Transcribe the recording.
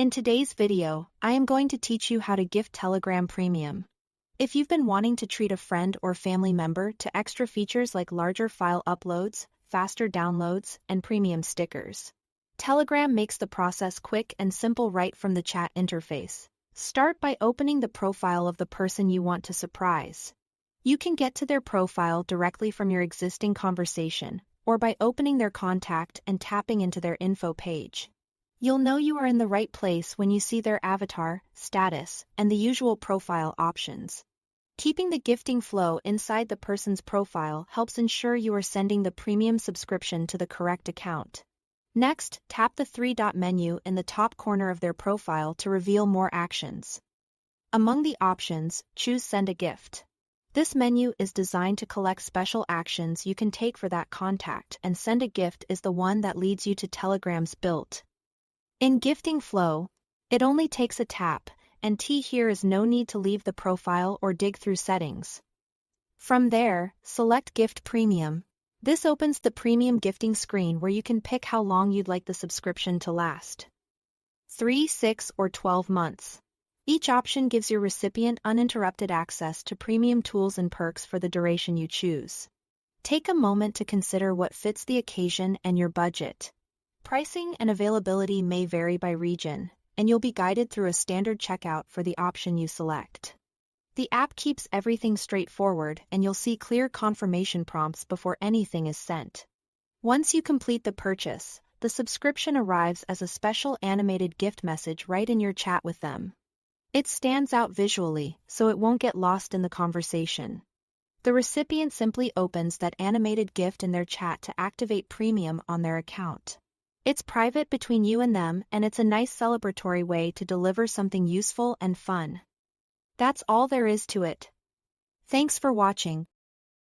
In today's video, I am going to teach you how to gift Telegram Premium. If you've been wanting to treat a friend or family member to extra features like larger file uploads, faster downloads, and premium stickers, Telegram makes the process quick and simple right from the chat interface. Start by opening the profile of the person you want to surprise. You can get to their profile directly from your existing conversation, or by opening their contact and tapping into their info page. You'll know you are in the right place when you see their avatar, status, and the usual profile options. Keeping the gifting flow inside the person's profile helps ensure you are sending the premium subscription to the correct account. Next, tap the three-dot menu in the top corner of their profile to reveal more actions. Among the options, choose Send a Gift. This menu is designed to collect special actions you can take for that contact, and Send a Gift is the one that leads you to Telegram's built-in gifting flow. It only takes a tap, and here is no need to leave the profile or dig through settings. From there, select Gift Premium. This opens the premium gifting screen where you can pick how long you'd like the subscription to last. 3, 6, or 12 months. Each option gives your recipient uninterrupted access to premium tools and perks for the duration you choose. Take a moment to consider what fits the occasion and your budget. Pricing and availability may vary by region, and you'll be guided through a standard checkout for the option you select. The app keeps everything straightforward, and you'll see clear confirmation prompts before anything is sent. Once you complete the purchase, the subscription arrives as a special animated gift message right in your chat with them. It stands out visually, so it won't get lost in the conversation. The recipient simply opens that animated gift in their chat to activate premium on their account. It's private between you and them, and it's a nice celebratory way to deliver something useful and fun. That's all there is to it. Thanks for watching.